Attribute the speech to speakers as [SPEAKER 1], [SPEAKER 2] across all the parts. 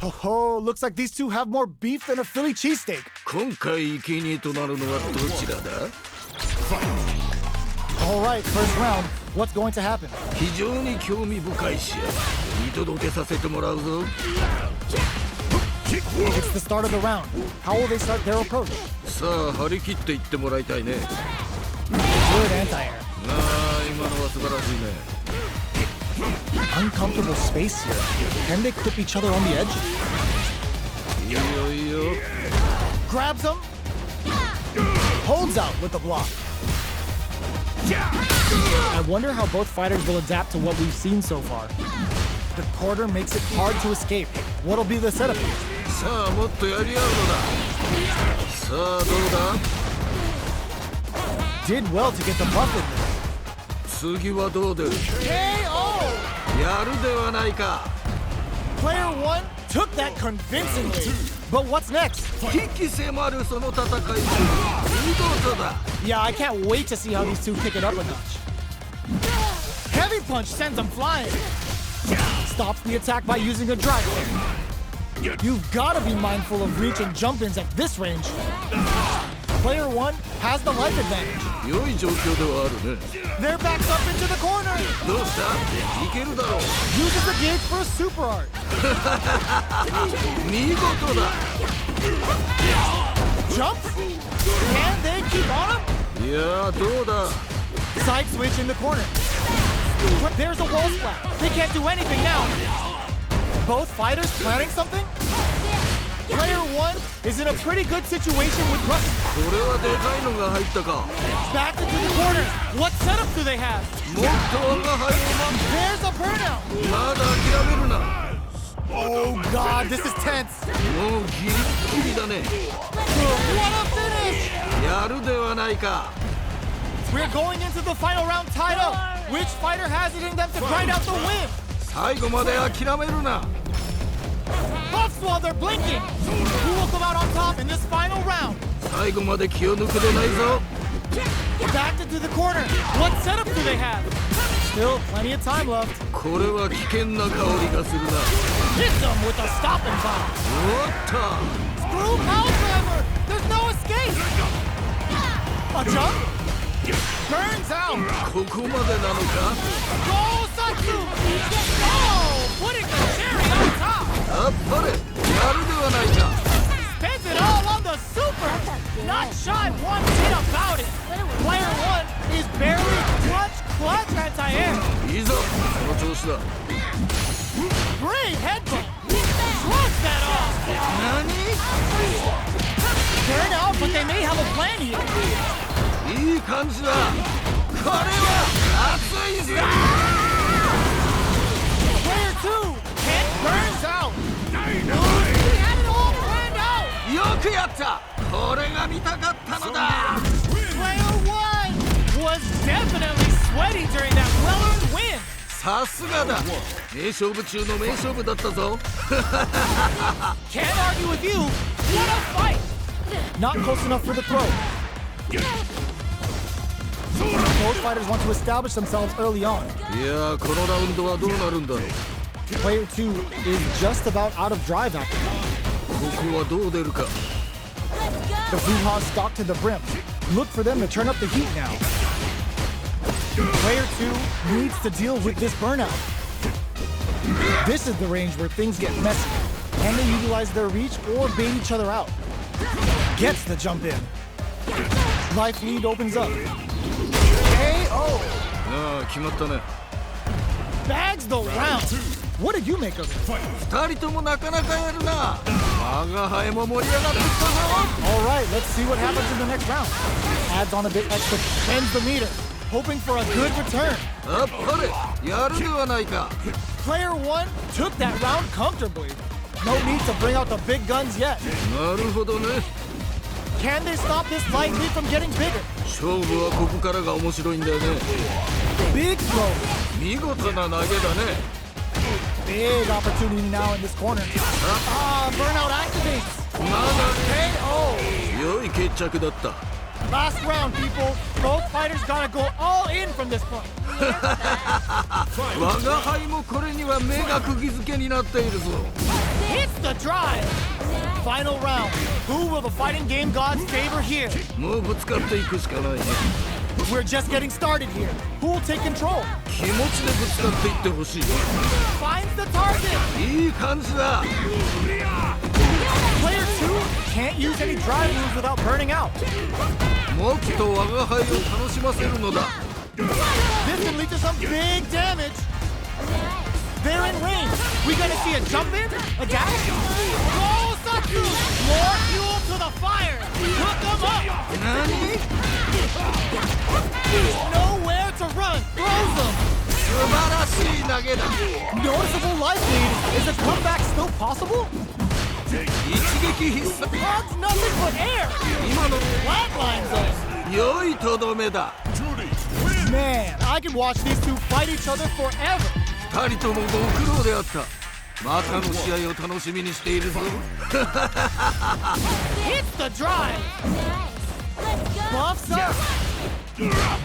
[SPEAKER 1] Ho ho, looks like these two have more beef than a Philly cheesesteak.
[SPEAKER 2] 今回生贄となるのはどちらだ？
[SPEAKER 1] Alright, first round. What's going to happen?
[SPEAKER 2] 非常に興味深い試合。見届けさせてもらうぞ。
[SPEAKER 1] It's the start of the round. How will they start their approach?
[SPEAKER 2] さあ、張り切っていってもらいたいね。
[SPEAKER 1] Good anti-air.
[SPEAKER 2] ああ、今のは素晴らしいね。
[SPEAKER 1] Uncomfortable space here. Can they clip each other on the edge?
[SPEAKER 2] いいよいいよ。
[SPEAKER 1] Grabs him. Holds out with the block. I wonder how both fighters will adapt to what we've seen so far. The quarter makes it hard to escape. What'll be the setup?
[SPEAKER 2] さあ、もっとやり合うのだ。さあ、どうだ？
[SPEAKER 1] Did well to get the buff in there.
[SPEAKER 2] 次はどう出る？
[SPEAKER 1] KO!
[SPEAKER 2] やるではないか。
[SPEAKER 1] Player 1 took that convincingly. But what's next?
[SPEAKER 2] 危機迫るその戦い。見事だ。
[SPEAKER 1] Yeah, I can't wait to see how these two pick it up a notch. Heavy punch sends them flying. Stops the attack by using a drive kick. You've got to be mindful of reach and jump-ins at this range. Player 1 has the life advantage.
[SPEAKER 2] 良い状況ではあるね。
[SPEAKER 1] Their backs up into the corner.
[SPEAKER 2] どうした？いけるだろう。
[SPEAKER 1] Uses the gauge for a super art.
[SPEAKER 2] 見事だ。
[SPEAKER 1] Jumps? Can they keep on him?
[SPEAKER 2] いや、どうだ。
[SPEAKER 1] Side switch in the corner. There's a wall splat. They can't do anything now. Both fighters planning something? Player 1 is in a pretty good situation with Russell.
[SPEAKER 2] これはでかいのが入ったか。
[SPEAKER 1] Back into the corner. What setup do they have?
[SPEAKER 2] もっと我が輩を
[SPEAKER 1] There's a burnout.
[SPEAKER 2] まだ諦めるな。
[SPEAKER 1] Oh god, this is tense.
[SPEAKER 2] もうギリッギリだね。
[SPEAKER 1] What a finish.
[SPEAKER 2] やるではないか。
[SPEAKER 1] We're going into the final round tied up. Which fighter has it in them to grind out the win?
[SPEAKER 2] 最後まで諦めるな。
[SPEAKER 1] Buffs while they're blinking. Who will come out on top in this final round?
[SPEAKER 2] 最後まで気を抜くでないぞ。
[SPEAKER 1] Back into the corner. What setup do they have? Still plenty of time left.
[SPEAKER 2] これは危険な香りがするな。
[SPEAKER 1] Hits them with a stopping bomb.
[SPEAKER 2] おっと。
[SPEAKER 1] Screw power forever. There's no escape. A jump? Burns out.
[SPEAKER 2] ここまでなのか。
[SPEAKER 1] Go Satsu. Oh, putting the cherry on top.
[SPEAKER 2] あっぱれ。やるではないか。
[SPEAKER 1] Spends it all on the super. Not shy one bit about it. Player 1 is barely clutch anti-air.
[SPEAKER 2] いいぞ。その調子だ。
[SPEAKER 1] Great headbutt. Shrugs that off.
[SPEAKER 2] 何？
[SPEAKER 1] Turn out, but they may have a plan here.
[SPEAKER 2] いい感じだ。これは熱いぜ。
[SPEAKER 1] Player 2 hit burns out. He had it all planned out.
[SPEAKER 2] よくやった。これが見たかったのだ。
[SPEAKER 1] Player 1 was definitely sweaty during that well-earned win.
[SPEAKER 2] さすがだ。名勝負中の名勝負だったぞ。
[SPEAKER 1] Can't argue with you. What a fight. Not close enough for the throw. Both fighters want to establish themselves early on.
[SPEAKER 2] いや、このラウンドはどうなるんだろう。
[SPEAKER 1] Player 2 is just about out of drive after that.
[SPEAKER 2] ここはどう出るか。
[SPEAKER 1] The Fuha stalk to the brim. Look for them to turn up the heat now. Player 2 needs to deal with this burnout. This is the range where things get messy. Can they utilize their reach or bait each other out? Gets the jump in. Life lead opens up. KO!
[SPEAKER 2] ああ、決まったね。
[SPEAKER 1] Bags the round. What did you make of it?
[SPEAKER 2] 二人ともなかなかやるな。我が輩も盛り上がってきたぞ。
[SPEAKER 1] Alright, let's see what happens in the next round. Adds on a bit extra, bends the meter. Hoping for a good return.
[SPEAKER 2] あっぱれ。やるではないか。
[SPEAKER 1] Player 1 took that round comfortably. No need to bring out the big guns yet.
[SPEAKER 2] なるほどね。
[SPEAKER 1] Can they stop this light lead from getting bigger?
[SPEAKER 2] 勝負はここからが面白いんだよね。
[SPEAKER 1] Big throw.
[SPEAKER 2] 見事な投げだね。
[SPEAKER 1] Big opportunity now in this corner. Burnout activates.
[SPEAKER 2] まだ
[SPEAKER 1] KO.
[SPEAKER 2] 良い決着だった。
[SPEAKER 1] Last round, people. Both fighters gotta go all in from this point.
[SPEAKER 2] 我が輩もこれには目が釘付けになっているぞ。
[SPEAKER 1] Hits the drive! Final round. Who will the fighting game gods favor here?
[SPEAKER 2] もうぶつかっていくしかないね。
[SPEAKER 1] We're just getting started here. Who will take control?
[SPEAKER 2] 気持ちでぶつかっていってほしい。
[SPEAKER 1] Finds the target!
[SPEAKER 2] いい感じだ。
[SPEAKER 1] Player 2 can't use any drive moves without burning out.
[SPEAKER 2] もっと我が輩を楽しませるのだ。
[SPEAKER 1] This can lead to some big damage. They're in range. We gonna see a jump in? A dash? Oh, Satsu! More fuel to the fire! Hook them up!
[SPEAKER 2] 何？
[SPEAKER 1] There's nowhere to run! Throws them!
[SPEAKER 2] 素晴らしい投げだ。
[SPEAKER 1] Noticeable life lead. Is a comeback still possible?
[SPEAKER 2] 一撃必殺。
[SPEAKER 1] Hugs nothing but air!
[SPEAKER 2] 今の
[SPEAKER 1] Flatlines us!
[SPEAKER 2] 良いとどめだ。
[SPEAKER 1] Man, I could watch these two fight each other forever!
[SPEAKER 2] 二人ともご苦労であった。またの試合を楽しみにしているぞ。
[SPEAKER 1] Hits the drive! Buffs up!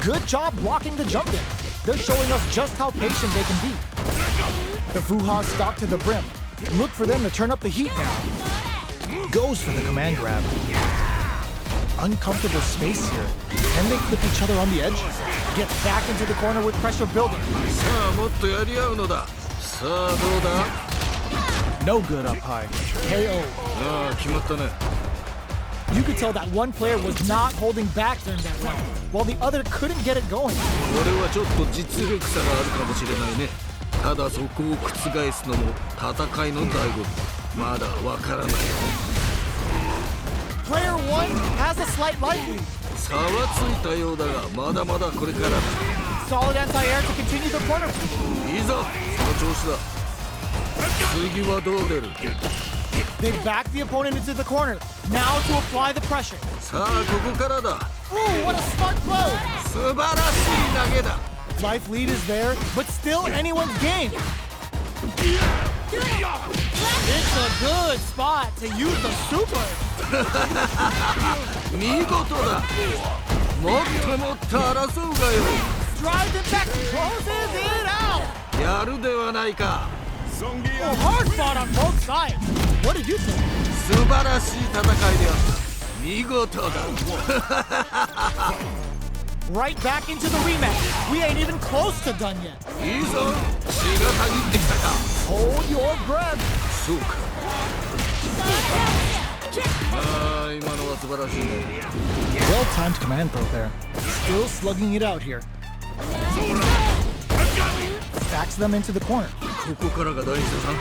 [SPEAKER 1] Good job blocking the jump in. They're showing us just how patient they can be. The Fuha stock to the brim. Look for them to turn up the heat now. Goes for the command grab. Uncomfortable space here. Can they clip each other on the edge? Get back into the corner with pressure building.
[SPEAKER 2] さあもっとやり合うのだ。さあどうだ。
[SPEAKER 1] No good up high. KO.
[SPEAKER 2] ああ決まったね。
[SPEAKER 1] You could tell that one player was not holding back during that round, while the other couldn't get it going.
[SPEAKER 2] これはちょっと実力差があるかもしれないね。ただそこを覆すのも戦いの醍醐味。まだわからない。
[SPEAKER 1] Player 1 has a slight life lead.
[SPEAKER 2] 差はついたようだがまだまだこれからだ。
[SPEAKER 1] Solid anti-air to continue the corner.
[SPEAKER 2] いいぞその調子だ。次はどう出る。
[SPEAKER 1] They back the opponent into the corner. Now to apply the pressure.
[SPEAKER 2] さあここからだ。
[SPEAKER 1] Ooh, what a smart blow!
[SPEAKER 2] 素晴らしい投げだ。
[SPEAKER 1] Life lead is there, but still anyone's game. It's a good spot to use the super.
[SPEAKER 2] 見事だ。もっともっと争うがよ。
[SPEAKER 1] Drives it back, closes it out.
[SPEAKER 2] やるではないか。
[SPEAKER 1] Oh, hard fought on both sides. What did you think?
[SPEAKER 2] 素晴らしい戦いであった。見事だ。
[SPEAKER 1] Right back into the rematch. We ain't even close to done yet.
[SPEAKER 2] いいぞ。血がたぎってきたか。
[SPEAKER 1] Hold your breath.
[SPEAKER 2] そうか。ああ今のは素晴らしいね。
[SPEAKER 1] Well-timed command throw there. Still slugging it out here. Stacks them into the corner.
[SPEAKER 2] ここからが大事だな。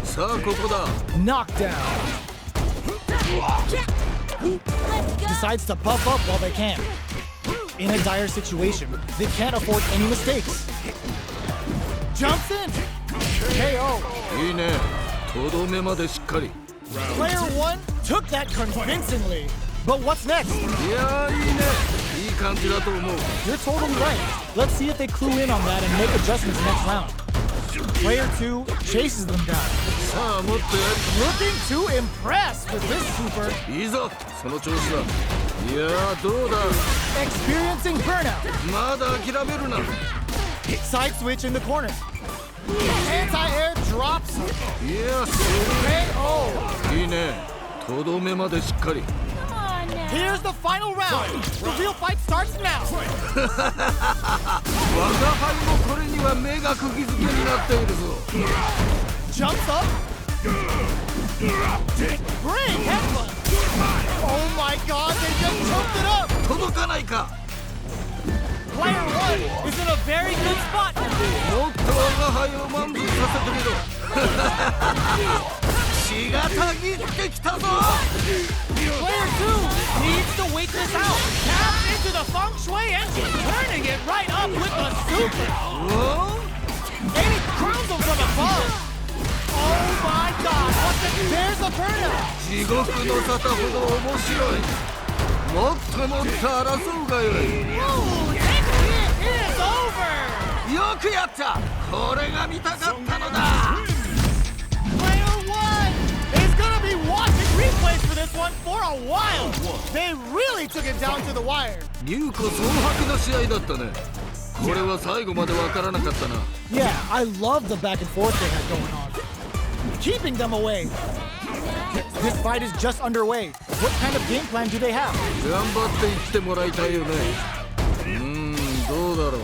[SPEAKER 2] さあここだ。
[SPEAKER 1] Knockdown. Decides to buff up while they can. In a dire situation, they can't afford any mistakes. Jumps in. KO.
[SPEAKER 2] いいね。とどめまでしっかり。
[SPEAKER 1] Player 1 took that convincingly. But what's next?
[SPEAKER 2] いやーいいね。いい感じだと思う。
[SPEAKER 1] You're totally right. Let's see if they clue in on that and make adjustments next round. Player 2 chases them down.
[SPEAKER 2] さあもっとや
[SPEAKER 1] Looking to impress with this super.
[SPEAKER 2] り。いいぞ。その調子だ。いやーどうだ。
[SPEAKER 1] Experiencing burnout.
[SPEAKER 2] まだ諦めるな。
[SPEAKER 1] Side switch in the corner. Anti-air drops.
[SPEAKER 2] いやす
[SPEAKER 1] KO.
[SPEAKER 2] いいね。とどめまでしっかり。
[SPEAKER 1] Here's the final round. The real fight starts now.
[SPEAKER 2] 我が輩もこれには目が釘付けになっているぞ。
[SPEAKER 1] Jumps up. Bring headbutt. Oh my god, they just choked it up.
[SPEAKER 2] 届かないか。
[SPEAKER 1] Player 1 is in a very good spot.
[SPEAKER 2] もっと我が輩を満足させてみろ。血がたぎってきたぞ。
[SPEAKER 1] Player 2 needs to wait this out. Taps into the feng shui engine, turning it right up with the super.
[SPEAKER 2] お
[SPEAKER 1] And he crowns him from above. Oh my god, what the... There's a burnout.
[SPEAKER 2] 地獄の沙汰ほど面白い。もっともっと争うがよい。
[SPEAKER 1] Ooh, this shit is over.
[SPEAKER 2] よくやった。これが見たかったのだ。
[SPEAKER 1] Player 1 is gonna be watching replays for this one for a while. They really took it down to the wire.
[SPEAKER 2] 龍子総白な試合だったね。これは最後までわからなかったな。
[SPEAKER 1] Yeah, I love the back and forth they had going on. keeping them away. This fight is just underway. What kind of game plan do they have?
[SPEAKER 2] 頑張っていってもらいたいよね。どうだろう。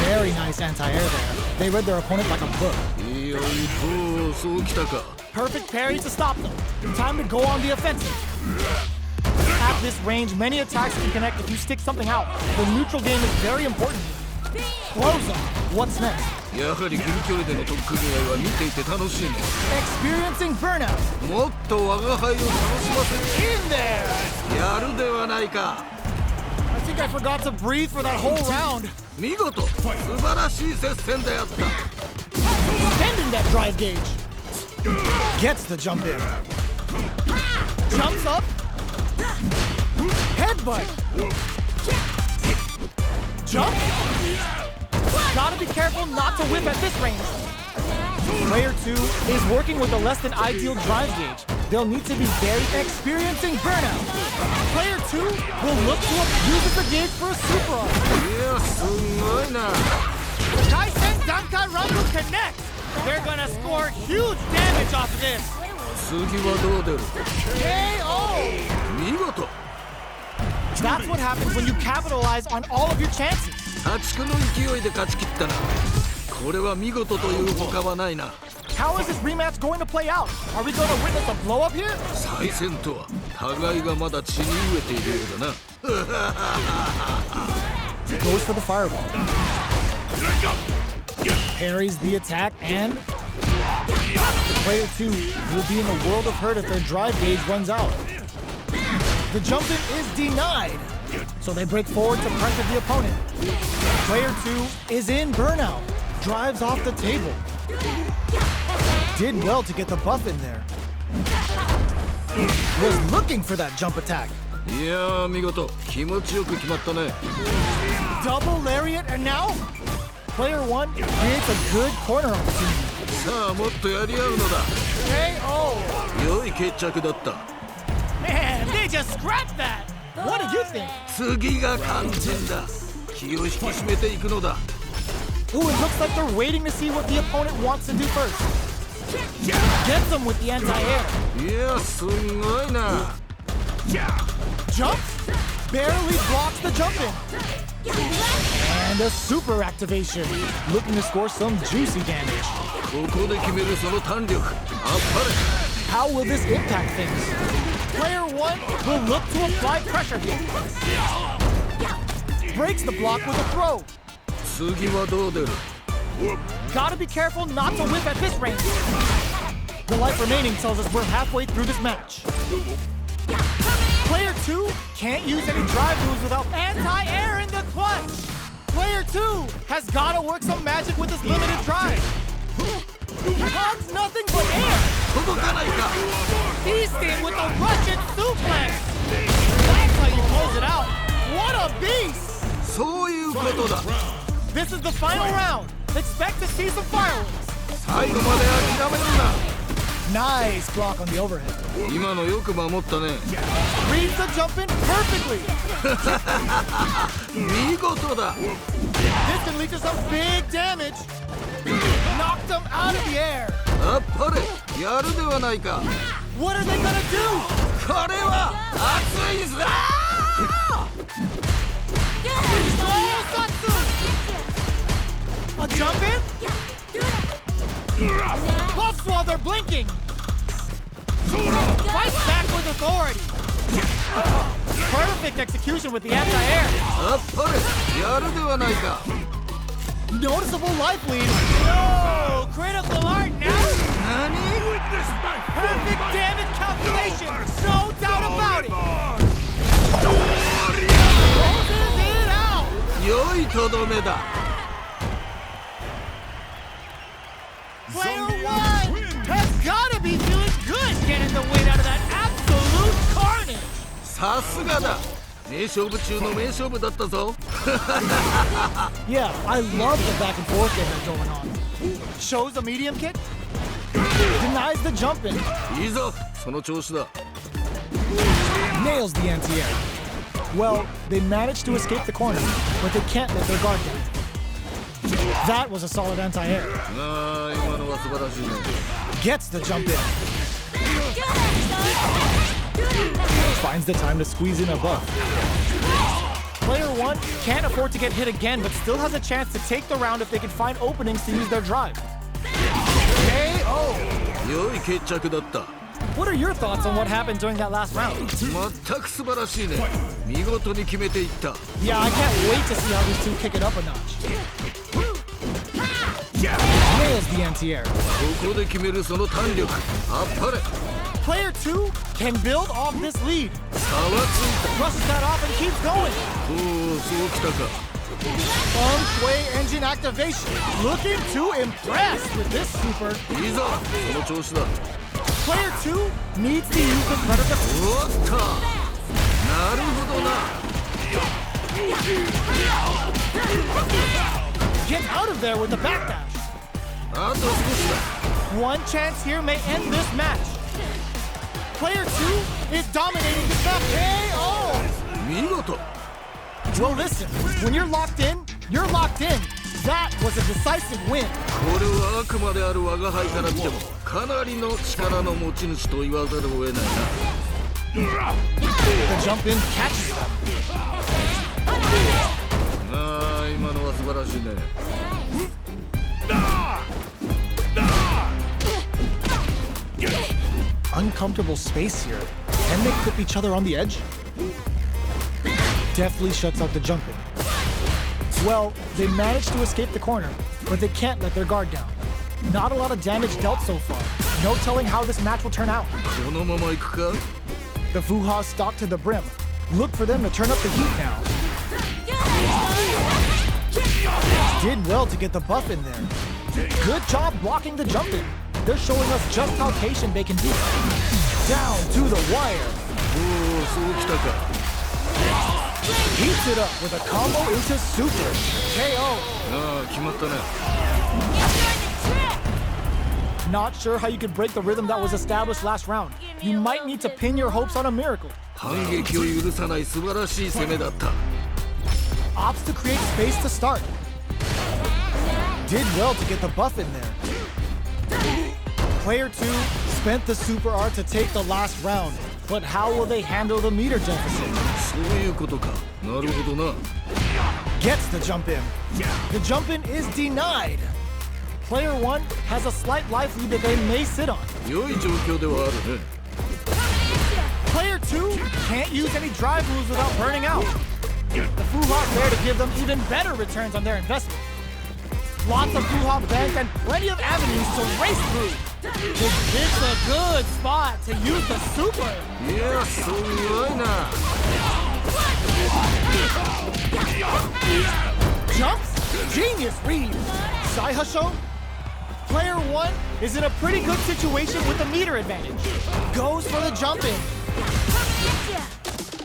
[SPEAKER 1] Very nice anti-air there. They read their opponent like a book.
[SPEAKER 2] いいよ、一方、そうきたか。
[SPEAKER 1] Perfect parry to stop them. Time to go on the offensive. At this range, many attacks can connect if you stick something out. The neutral game is very important. Close up. What's next?
[SPEAKER 2] やはり近距離での取っ組み合いは見ていて楽しいね。
[SPEAKER 1] Experiencing burnout.
[SPEAKER 2] もっと我が輩を楽しませる。
[SPEAKER 1] In there.
[SPEAKER 2] やるではないか。
[SPEAKER 1] I think I forgot to breathe for that whole round.
[SPEAKER 2] 見事、素晴らしい接戦であった。
[SPEAKER 1] Extending that drive gauge. Gets the jump in. Jumps up. Headbutt. Jump. Gotta be careful not to whip at this range. Player 2 is working with a less than ideal drive gauge. They'll need to be very experiencing burnout. Player 2 will look to abuse the gauge for a super up.
[SPEAKER 2] いや、すごいな。
[SPEAKER 1] Kaisen Dankai Rango connects. They're gonna score huge damage off of this.
[SPEAKER 2] 次はどう出る？
[SPEAKER 1] KO.
[SPEAKER 2] 見事。
[SPEAKER 1] That's what happens when you capitalize on all of your chances.
[SPEAKER 2] 破竹の勢いで勝ち切ったな。これは見事という他はないな。
[SPEAKER 1] How is this rematch going to play out? Are we going to witness a blow up here?
[SPEAKER 2] 再戦とは互いがまだ血に飢えているようだな。
[SPEAKER 1] Goes for the fireball. Parries the attack and player 2 will be in a world of hurt if their drive gauge runs out. The jump in is denied, so they break forward to pressure the opponent. Player 2 is in burnout, drives off the table. Did well to get the buff in there. Was looking for that jump attack.
[SPEAKER 2] いやー、見事、気持ちよく決まったね。
[SPEAKER 1] Double lariat and now player 1 creates a good corner opportunity.
[SPEAKER 2] さあ、もっとやり合うのだ。
[SPEAKER 1] KO.
[SPEAKER 2] 良い決着だった。
[SPEAKER 1] Man, they just scrapped that. What do you think?
[SPEAKER 2] 次が肝心だ。気を引き締めていくのだ。
[SPEAKER 1] Ooh, it looks like they're waiting to see what the opponent wants to do first. Gets them with the anti-air.
[SPEAKER 2] いや、すごいな。
[SPEAKER 1] Jumps, barely blocks the jump in. And a super activation. Looking to score some juicy damage.
[SPEAKER 2] ここで決めるその弾力。あっぱれ。
[SPEAKER 1] How will this impact things? Player 1 will look to apply pressure here. Breaks the block with a throw.
[SPEAKER 2] 次はどう出る？
[SPEAKER 1] Gotta be careful not to whip at this range. The life remaining tells us we're halfway through this match. Player 2 can't use any drive moves without anti-air in the clutch. Player 2 has gotta work some magic with his limited drive. Hugs nothing but air.
[SPEAKER 2] 届かないか。
[SPEAKER 1] Feasting with a Russian suplex. That's how you close it out. What a beast.
[SPEAKER 2] そういうことだ。
[SPEAKER 1] This is the final round. Expect to see some fireworks.
[SPEAKER 2] 最後まで諦めるな。
[SPEAKER 1] Nice block on the overhead.
[SPEAKER 2] 今のよく守ったね。
[SPEAKER 1] Reads the jump in perfectly.
[SPEAKER 2] 見事だ。
[SPEAKER 1] This can lead to some big damage. Knocked him out of the air.
[SPEAKER 2] あっぱれ、やるではないか。
[SPEAKER 1] What are they gonna do?
[SPEAKER 2] これは熱いぞ。
[SPEAKER 1] Oh, Satsu! A jump in? Buffs while they're blinking. Fights back with authority. Perfect execution with the anti-air.
[SPEAKER 2] あっぱれ、やるではないか。
[SPEAKER 1] Noticeable life lead. No! Critical art now?
[SPEAKER 2] 何？
[SPEAKER 1] Perfect damage calculation. No doubt about it. Closes it out.
[SPEAKER 2] 良いとどめだ。
[SPEAKER 1] Player 1 has gotta be feeling good getting the win out of that absolute carnage.
[SPEAKER 2] さすがだ。名勝負中の名勝負だったぞ。
[SPEAKER 1] Yeah, I love the back and forth they had going on. Shows a medium kick. Denies the jump in.
[SPEAKER 2] いいぞ、その調子だ。
[SPEAKER 1] Nails the anti-air. Well, they managed to escape the corner, but they can't let their guard down. That was a solid anti-air.
[SPEAKER 2] ああ、今のは素晴らしいね。
[SPEAKER 1] Gets the jump in. Finds the time to squeeze in a buff. Player 1 can't afford to get hit again, but still has a chance to take the round if they can find openings to use their drive. KO!
[SPEAKER 2] 良い決着だった。
[SPEAKER 1] What are your thoughts on what happened during that last round?
[SPEAKER 2] 全く素晴らしいね。見事に決めていった。
[SPEAKER 1] Yeah, I can't wait to see how these two kick it up a notch. Nails the anti-air.
[SPEAKER 2] ここで決めるその弾力。あっぱれ。
[SPEAKER 1] Player 2 can build off this lead.
[SPEAKER 2] 差はつい
[SPEAKER 1] Brushes that off and keeps going.
[SPEAKER 2] た。おお、そうきたか。
[SPEAKER 1] Sway engine activation. Looking to impress with this super.
[SPEAKER 2] いいぞ、その調子だ。
[SPEAKER 1] Player 2 needs to use the predator.
[SPEAKER 2] おっと、なるほどな。
[SPEAKER 1] Get out of there with the backdash.
[SPEAKER 2] あと少しだ。
[SPEAKER 1] One chance here may end this match. Player 2 is dominating the top. KO!
[SPEAKER 2] 見事。
[SPEAKER 1] Well, listen, when you're locked in, you're locked in. That was a decisive win.
[SPEAKER 2] これはあくまである我が輩から見てもかなりの力の持ち主と言わざるを得ないな。
[SPEAKER 1] The jump in catches them.
[SPEAKER 2] ああ、今のは素晴らしいね。
[SPEAKER 1] Uncomfortable space here. Can they clip each other on the edge? Deftly shuts out the jumping. Well, they managed to escape the corner, but they can't let their guard down. Not a lot of damage dealt so far. No telling how this match will turn out.
[SPEAKER 2] このまま行くか。
[SPEAKER 1] The Fuha stalk to the brim. Look for them to turn up the heat now. Did well to get the buff in there. Good job blocking the jumping. They're showing us just how patient they can be. Down to the wire.
[SPEAKER 2] おお、そうきたか。
[SPEAKER 1] Heats it up with a combo into super. KO.
[SPEAKER 2] ああ、決まったね。
[SPEAKER 1] Not sure how you could break the rhythm that was established last round. You might need to pin your hopes on a miracle.
[SPEAKER 2] 反撃を許さない素晴らしい攻めだった。
[SPEAKER 1] Opts to create space to start. Did well to get the buff in there. Player 2 spent the super art to take the last round, but how will they handle the meter deficit?
[SPEAKER 2] そういうことか。なるほどな。
[SPEAKER 1] Gets the jump in. The jump in is denied. Player 1 has a slight life lead that they may sit on.
[SPEAKER 2] 良い状況ではあるね。
[SPEAKER 1] Player 2 can't use any drive moves without burning out. The Fuha's there to give them even better returns on their investment. Lots of Fuha banks and plenty of avenues to race through. It's a good spot to use the super.
[SPEAKER 2] いや、すごいな。
[SPEAKER 1] Jumps? Genius read. Saihasho? Player 1 is in a pretty good situation with the meter advantage. Goes for the jump in.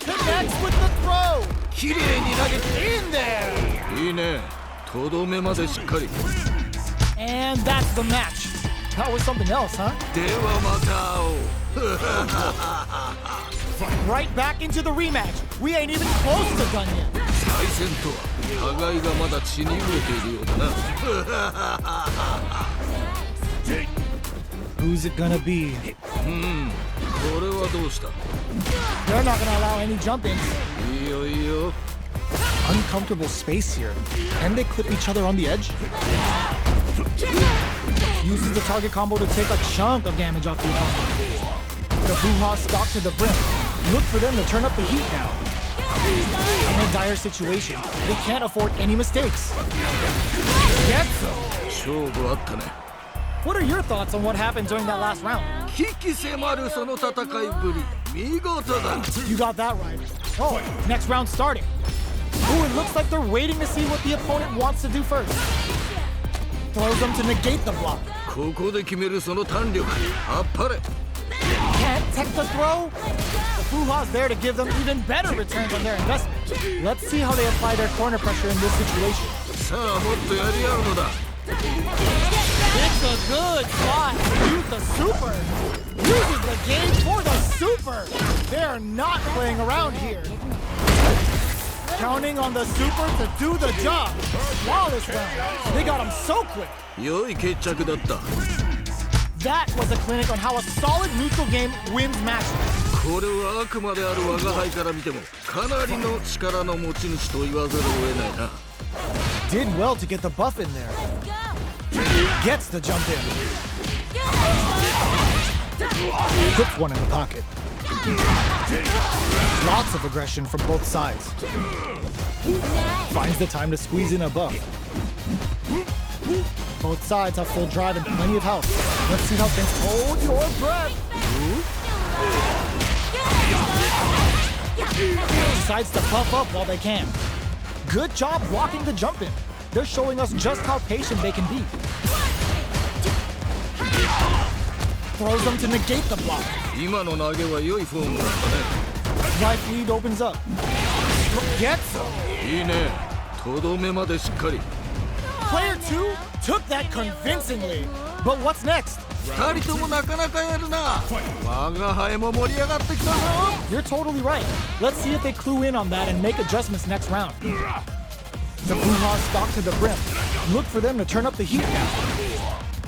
[SPEAKER 1] Connects with the throw.
[SPEAKER 2] 綺麗に投げて。
[SPEAKER 1] In there.
[SPEAKER 2] いいね。とどめまでしっかり。
[SPEAKER 1] And that's the match. That was something else, huh?
[SPEAKER 2] ではまた会おう。
[SPEAKER 1] Right back into the rematch. We ain't even close to done yet.
[SPEAKER 2] 再戦とは互いがまだ血に飢えているようだな。
[SPEAKER 1] Who's it gonna be?
[SPEAKER 2] これはどうした。
[SPEAKER 1] They're not gonna allow any jump-ins.
[SPEAKER 2] いいよいいよ。
[SPEAKER 1] Uncomfortable space here. Can they clip each other on the edge? Uses the target combo to take a chunk of damage off the opponent. The Fuha stalk to the brim. Look for them to turn up the heat now. In a dire situation, they can't afford any mistakes. Gets them.
[SPEAKER 2] 勝負あったね。
[SPEAKER 1] What are your thoughts on what happened during that last round?
[SPEAKER 2] 鬼気迫るその戦いぶり、見事だ。
[SPEAKER 1] You got that right. Oh, next round starting. Ooh, it looks like they're waiting to see what the opponent wants to do first. Throws them to negate the block.
[SPEAKER 2] ここで決めるその弾力、あっぱれ。
[SPEAKER 1] Can't tech the throw? The Fuha's there to give them even better returns on their investment. Let's see how they apply their corner pressure in this situation.
[SPEAKER 2] さあもっとやり合うのだ。
[SPEAKER 1] It's a good spot to use the super. Uses the game for the super. They're not playing around here. Counting on the super to do the job. Flawless round. They got him so quick.
[SPEAKER 2] 良い決着だった。
[SPEAKER 1] That was a clinic on how a solid neutral game wins matches.
[SPEAKER 2] これはあくまである我が輩から見てもかなりの力の持ち主と言わざるを得ないな。
[SPEAKER 1] Did well to get the buff in there. Gets the jump in. Puts one in the pocket. Lots of aggression from both sides. Finds the time to squeeze in a buff. Both sides have full drive and plenty of health. Let's see how things hold your breath. Decides to puff up while they can. Good job blocking the jump in. They're showing us just how patient they can be. Throws them to negate the block.
[SPEAKER 2] 今の投げは良いフォームだったね。
[SPEAKER 1] Life lead opens up. Gets them.
[SPEAKER 2] いいね。とどめまでしっかり。
[SPEAKER 1] Player 2 took that convincingly. But what's next?
[SPEAKER 2] 二人ともなかなかやるな。我が輩も盛り上がってきたぞ。
[SPEAKER 1] You're totally right. Let's see if they clue in on that and make adjustments next round. The Brouhaha stalk to the brim. Look for them to turn up the heat now.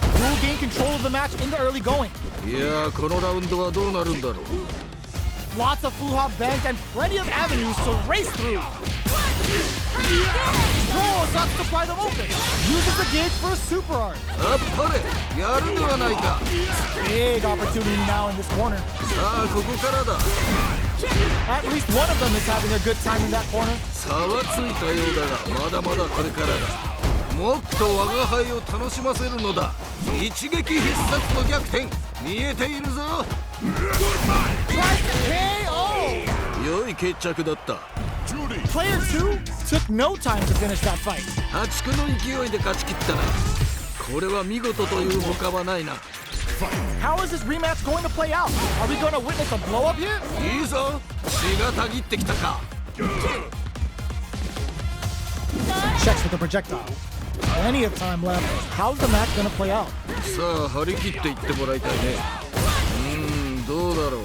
[SPEAKER 1] Who will gain control of the match in the early going?
[SPEAKER 2] いやー、このラウンドはどうなるんだろう。
[SPEAKER 1] Lots of Brouhaha banked and plenty of avenues to race through. Whoa, sucks to pry them open. Uses the gauge for a super art.
[SPEAKER 2] あっぱれ、やるではないか。
[SPEAKER 1] Big opportunity now in this corner.
[SPEAKER 2] さあ、ここからだ。
[SPEAKER 1] At least one of them is having a good time in that corner.
[SPEAKER 2] 差はついたようだが、まだまだこれからだ。もっと我が輩を楽しませるのだ。一撃必殺の逆転、見えているぞ。
[SPEAKER 1] KO!
[SPEAKER 2] 良い決着だった。
[SPEAKER 1] Player 2 took no time to finish that fight.
[SPEAKER 2] 破竹の勢いで勝ち切ったな。これは見事という他はないな。
[SPEAKER 1] How is this rematch going to play out? Are we going to witness a blow up here?
[SPEAKER 2] いいぞ、血がたぎってきたか。
[SPEAKER 1] Checks with the projectile. Plenty of time left. How's the match going to play out?
[SPEAKER 2] さあ、張り切っていってもらいたいね。どうだろう。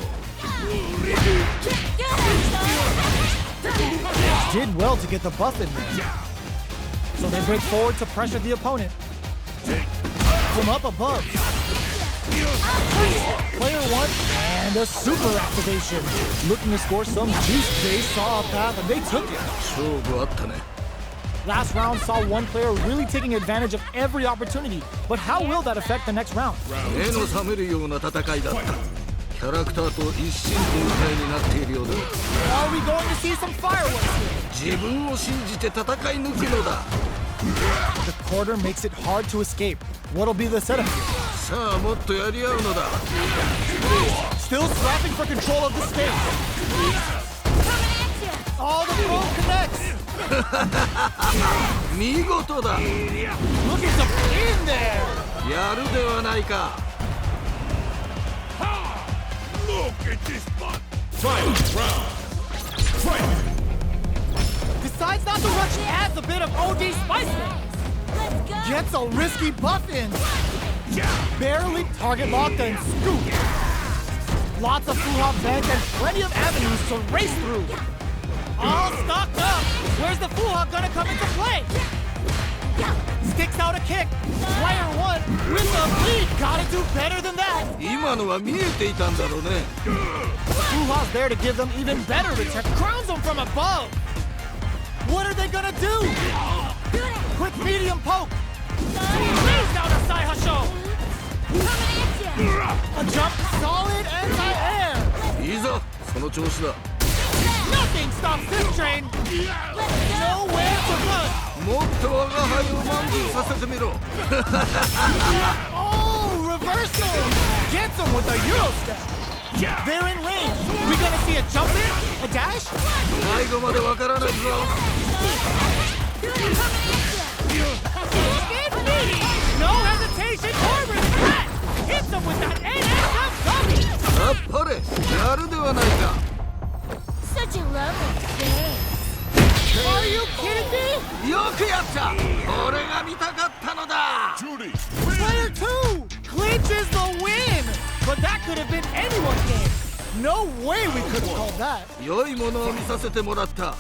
[SPEAKER 1] Did well to get the buff in there. So they break forward to pressure the opponent. From up above. Player 1 and a super activation. Looking to score some juice. They saw a path and they took it.
[SPEAKER 2] 勝負あったね。
[SPEAKER 1] Last round saw one player really taking advantage of every opportunity. But how will that affect the next round?
[SPEAKER 2] 目の覚めるような戦いだった。キャラクターと一心同体になっているようだ。
[SPEAKER 1] Are we going to see some fireworks here?
[SPEAKER 2] 自分を信じて戦い抜くのだ。
[SPEAKER 1] The quarter makes it hard to escape. What'll be the setup here?
[SPEAKER 2] さあ、もっとやり合うのだ。
[SPEAKER 1] Still scrapping for control of the stage. Oh, the throw connects.
[SPEAKER 2] 見事だ。
[SPEAKER 1] Looking to pin there.
[SPEAKER 2] やるではないか。
[SPEAKER 3] Look at this butt! Final round! Fight!
[SPEAKER 1] Decides not to rush, adds a bit of OD spice.
[SPEAKER 4] Let's go!
[SPEAKER 1] Gets a risky buff in. Barely target locked and scoop. Lots of Brouhaha bank and plenty of avenues to race through. All stocked up. Where's the Brouhaha gonna come into play? Sticks out a kick. Player 1 with the lead. Gotta do better than that.
[SPEAKER 2] 今のは見えていたんだろうね。
[SPEAKER 1] Brouhaha's there to give them even better return. Crowns them from above. What are they gonna do? Quick medium poke. Lays down a side hustle. A jump solid anti-air.
[SPEAKER 2] いいぞ、その調子だ。
[SPEAKER 1] Nothing stops this train. Nowhere to run.
[SPEAKER 2] もっと我が輩を満足させてみろ。
[SPEAKER 1] Oh, reversal. Gets him with a Euro step. They're in range. We gonna see a jump in? A dash?
[SPEAKER 2] 最後までわからないぞ。
[SPEAKER 1] No hesitation or regret. Hits him with that NSF dummy.
[SPEAKER 2] あっぱれ、やるではないか。
[SPEAKER 4] Such a lovely face.
[SPEAKER 1] Are you kidding me?
[SPEAKER 2] よくやった。俺が見たかったのだ。
[SPEAKER 3] Judy!
[SPEAKER 1] Player 2 clinches the win. But that could have been anyone's game. No way we could have called that.
[SPEAKER 2] 良いものを見させてもらった。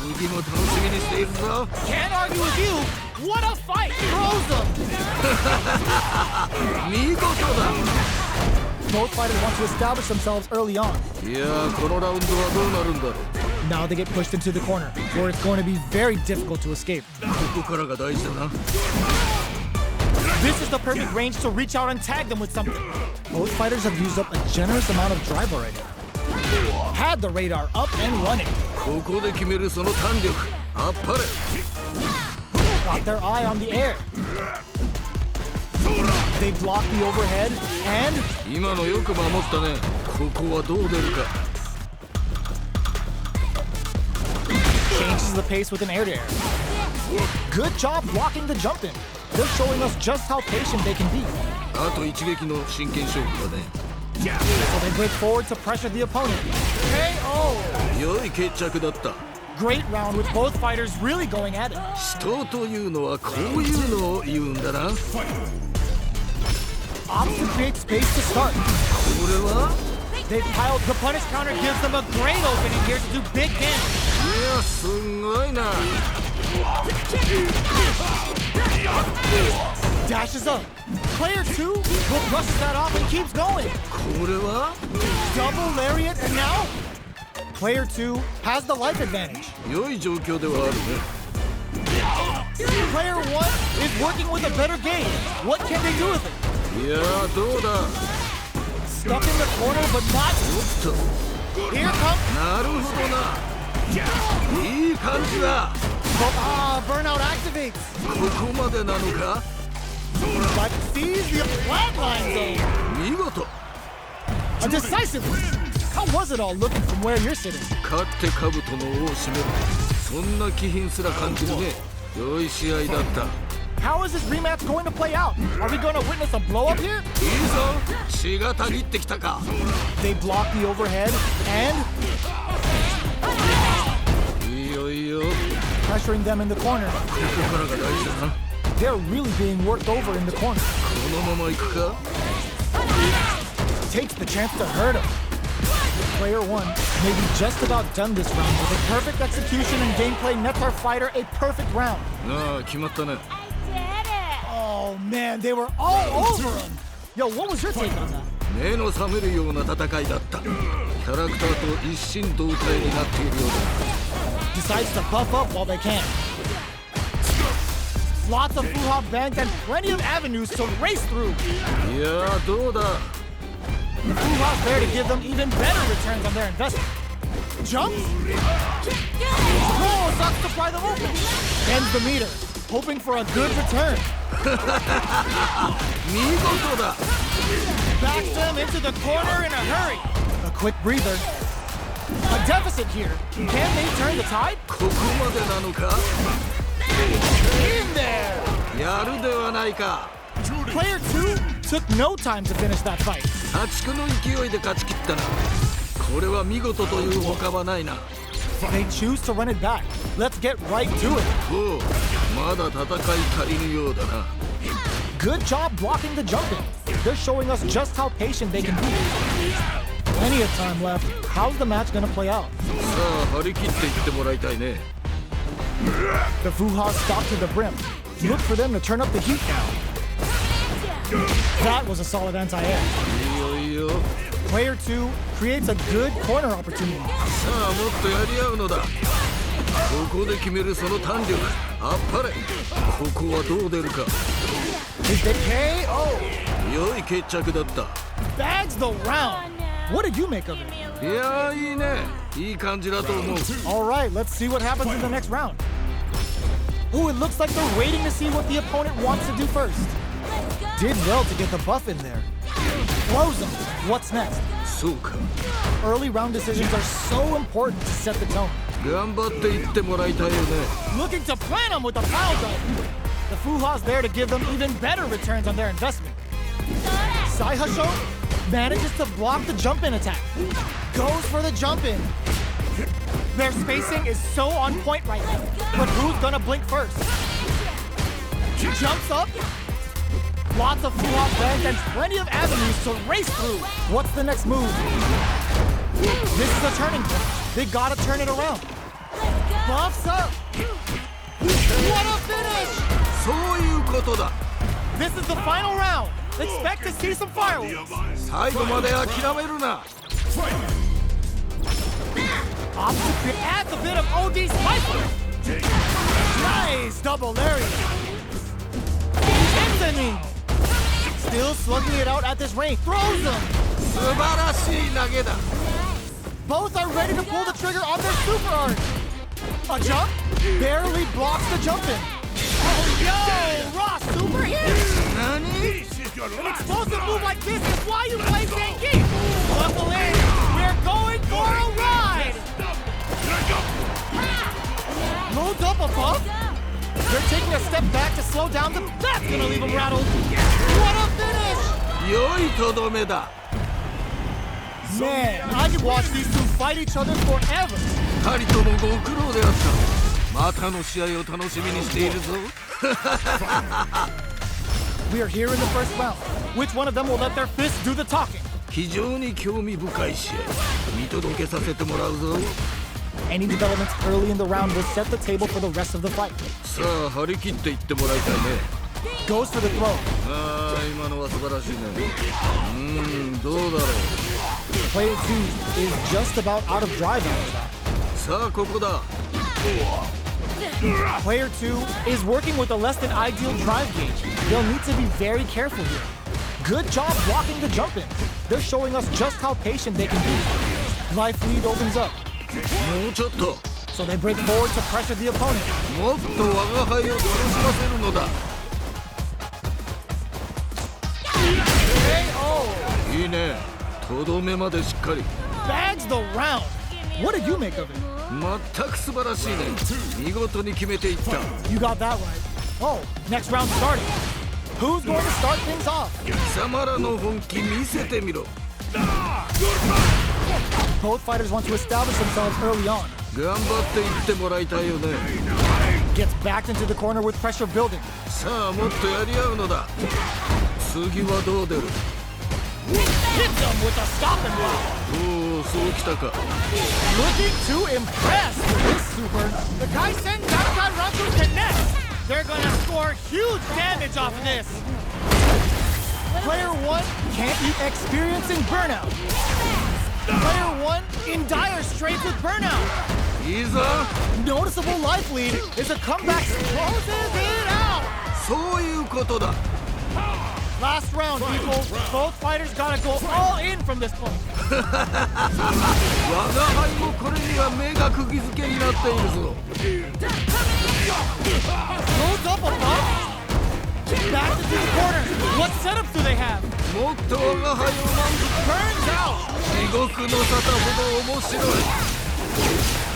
[SPEAKER 2] 次も楽しみにしているぞ。
[SPEAKER 1] Can't argue with you. What a fight! Throws them.
[SPEAKER 2] 見事だ。
[SPEAKER 1] Both fighters want to establish themselves early on.
[SPEAKER 2] いやー、このラウンドはどうなるんだろう。
[SPEAKER 1] Now they get pushed into the corner, where it's going to be very difficult to escape.
[SPEAKER 2] ここからが大事だな。
[SPEAKER 1] This is the perfect range to reach out and tag them with something. Both fighters have used up a generous amount of drive already. Had the radar up and running.
[SPEAKER 2] ここで決めるその弾力。あっぱれ。
[SPEAKER 1] Got their eye on the air. They block the overhead, and
[SPEAKER 2] 今のよく守ったね。ここはどう出るか。
[SPEAKER 1] changes the pace with an air-to-air. Good job blocking the jump in. They're showing us just how patient they can be.
[SPEAKER 2] あと一撃の真剣勝負だね。
[SPEAKER 1] So they break forward to pressure the opponent. KO!
[SPEAKER 2] 良い決着だった。
[SPEAKER 1] Great round with both fighters really going at it.
[SPEAKER 2] 死闘というのはこういうのを言うんだな。
[SPEAKER 1] Opts to create space to start.
[SPEAKER 2] これは
[SPEAKER 1] They piled the punish counter gives them a great opening here to do big damage.
[SPEAKER 2] いや、すごいな。
[SPEAKER 1] Dashes up. Player 2 brushes that off and keeps going.
[SPEAKER 2] これは
[SPEAKER 1] Double lariat and now Player 2 has the life advantage.
[SPEAKER 2] 良い状況ではあるね。
[SPEAKER 1] Player 1 is working with a better game. What can they do with it?
[SPEAKER 2] いやー、どうだ。
[SPEAKER 1] Stuck in the corner but not.
[SPEAKER 2] おっと、
[SPEAKER 1] Here comes
[SPEAKER 2] なるほどな。いい感じだ。
[SPEAKER 1] burnout activates.
[SPEAKER 2] ここまでなのか。
[SPEAKER 1] But sees the flatline zone.
[SPEAKER 2] 見事。
[SPEAKER 1] A decisive one. How was it all looking from where you're sitting?
[SPEAKER 2] 勝って兜の尾を締める。そんな気品すら感じるね。良い試合だった。
[SPEAKER 1] How is this rematch going to play out? Are we going to witness a blow up here?
[SPEAKER 2] いいぞ。血がたぎってきたか。
[SPEAKER 1] They block the overhead and
[SPEAKER 2] いいよいいよ。
[SPEAKER 1] pressuring them in the corner.
[SPEAKER 2] ここからが大事だな。
[SPEAKER 1] They're really being worked over in the corner.
[SPEAKER 2] このまま行くか。
[SPEAKER 1] Takes the chance to hurt him. Player 1 may be just about done this round, but a perfect execution and gameplay nets our fighter a perfect round.
[SPEAKER 2] ああ、決まったね。
[SPEAKER 4] Did it!
[SPEAKER 1] Oh man, they were all over him. Yo, what was your take on that?
[SPEAKER 2] 目の覚めるような戦いだった。キャラクターと一心同体になっているようだ。
[SPEAKER 1] Decides to buff up while they can. Lots of Fuha bank and plenty of avenues to race through.
[SPEAKER 2] いやー、どうだ。
[SPEAKER 1] The Fuha's there to give them even better returns on their investment. Jumps? Oh, sucks to pry them open. Ends the meter, hoping for a good return.
[SPEAKER 2] 見事だ。
[SPEAKER 1] Backs them into the corner in a hurry. A quick breather. A deficit here. Can they turn the tide?
[SPEAKER 2] ここまでなのか。
[SPEAKER 1] In there!
[SPEAKER 2] やるではないか。
[SPEAKER 1] Player 2 took no time to finish that fight.
[SPEAKER 2] 破竹の勢いで勝ち切ったな。これは見事という他はないな。
[SPEAKER 1] They choose to run it back. Let's get right to it.
[SPEAKER 2] おう、まだ戦い足りぬようだな。
[SPEAKER 1] Good job blocking the jump in. They're showing us just how patient they can be. Plenty of time left. How's the match gonna play out?
[SPEAKER 2] さあ、張り切っていってもらいたいね。
[SPEAKER 1] The Fuhas stop to the brim. Look for them to turn up the heat now. That was a solid anti-air.
[SPEAKER 2] いいよいいよ。
[SPEAKER 1] Player 2 creates a good corner opportunity.
[SPEAKER 2] さあ、もっとやり合うのだ。ここで決めるその弾力。あっぱれ。ここはどう出るか。
[SPEAKER 1] Is the KO?
[SPEAKER 2] 良い決着だった。
[SPEAKER 1] Bags the round. What did you make of it?
[SPEAKER 2] いやー、いいね。いい感じだと思う。
[SPEAKER 1] All right, let's see what happens in the next round. Ooh, it looks like they're waiting to see what the opponent wants to do first. Did well to get the buff in there. Blows them. What's next?
[SPEAKER 2] そうか。
[SPEAKER 1] Early round decisions are so important to set the tone.
[SPEAKER 2] 頑張っていってもらいたいよね。
[SPEAKER 1] Looking to plant them with a foul gun. The Fuha's there to give them even better returns on their investment. Saihasho manages to block the jump-in attack. Goes for the jump-in. Their spacing is so on point right now. But who's gonna blink first? Jumps up. Lots of Fuha bank and plenty of avenues to race through. What's the next move? This is a turning point. They gotta turn it around.
[SPEAKER 4] Let's go!
[SPEAKER 1] buffs up. What a finish!
[SPEAKER 2] そういうことだ。
[SPEAKER 1] This is the final round. Expect to see some fireworks.
[SPEAKER 2] 最後まで諦めるな。
[SPEAKER 1] Opposite grip adds a bit of OD spice. Nice double lariat. Anthony still slugging it out at this range. Throws them.
[SPEAKER 2] 素晴らしい投げだ。
[SPEAKER 1] Both are ready to pull the trigger on their super art. A jump barely blocks the jump in. Oh, yo, Ross super hit.
[SPEAKER 2] 何？
[SPEAKER 3] This is your
[SPEAKER 1] An
[SPEAKER 3] last
[SPEAKER 1] explosive
[SPEAKER 3] round.
[SPEAKER 1] move like this is why you play Senki. Buckle in. We're going for a ride. Loads up a buff. They're taking a step back to slow down. That's gonna leave them rattled. What a finish!
[SPEAKER 2] 良いとどめだ。
[SPEAKER 1] Man, I could watch these two fight each other forever.
[SPEAKER 2] 二人ともご苦労であった。またの試合を楽しみにしているぞ。
[SPEAKER 1] We are here in the first round. Which one of them will let their fists do the talking?
[SPEAKER 2] 非常に興味深い試合。見届けさせてもらうぞ。
[SPEAKER 1] Any developments early in the round will set the table for the rest of the fight.
[SPEAKER 2] さあ張り切っていってもらいたいね。
[SPEAKER 1] Goes for the throw.
[SPEAKER 2] ああ今のは素晴らしいね。どうだろう。
[SPEAKER 1] Player 2 is just about out of drive after that.
[SPEAKER 2] さあここだ。
[SPEAKER 1] Player 2 is working with a less than ideal drive gauge. They'll need to be very careful here. Good job blocking the jump in. They're showing us just how patient they can be. Life lead opens up,
[SPEAKER 2] もうちょっと。
[SPEAKER 1] so they break forward to pressure the opponent.
[SPEAKER 2] もっと我が輩を楽しませるのだ。
[SPEAKER 1] KO
[SPEAKER 2] いいね。とどめまでしっかり。
[SPEAKER 1] bags the round. What did you make of it?
[SPEAKER 2] 全く素晴らしいね。見事に決めていった。
[SPEAKER 1] You got that right. Oh, next round starting. Who's going to start things off?
[SPEAKER 2] 貴様らの本気見せてみろ。
[SPEAKER 1] Both fighters want to establish themselves early on.
[SPEAKER 2] 頑張っていってもらいたいよね。
[SPEAKER 1] Gets backed into the corner with pressure building.
[SPEAKER 2] さあもっとやり合うのだ。次はどう出る。
[SPEAKER 1] Hits them with a stop and block.
[SPEAKER 2] おおそうきたか。
[SPEAKER 1] Looking to impress with this super. The Krawn7 Krawn7 connects. They're gonna score huge damage off this. Player 1 can't be experiencing burnout. Player 1 in dire straits with burnout.
[SPEAKER 2] いいぞ。
[SPEAKER 1] Noticeable life lead is a comeback. Closes it out.
[SPEAKER 2] そういうことだ。
[SPEAKER 1] Last round, people. Both fighters gotta go all in from this point.
[SPEAKER 2] 我が輩もこれには目が釘付けになっているぞ。
[SPEAKER 1] Loads up a buff. Back into the corner. What setups do they have?
[SPEAKER 2] もっと我が輩を満
[SPEAKER 1] Burns out.
[SPEAKER 2] 足地獄の沙汰ほど面白い。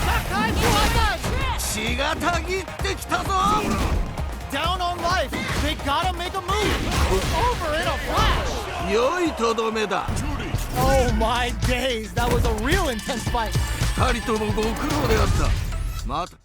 [SPEAKER 1] Sakai Fuata.
[SPEAKER 2] 血がたぎってきたぞ。
[SPEAKER 1] Down on life. They gotta make a move. Over in a flash.
[SPEAKER 2] 良いとどめだ。
[SPEAKER 1] Oh my days. That was a real intense fight.
[SPEAKER 2] 二人ともご苦労であった。また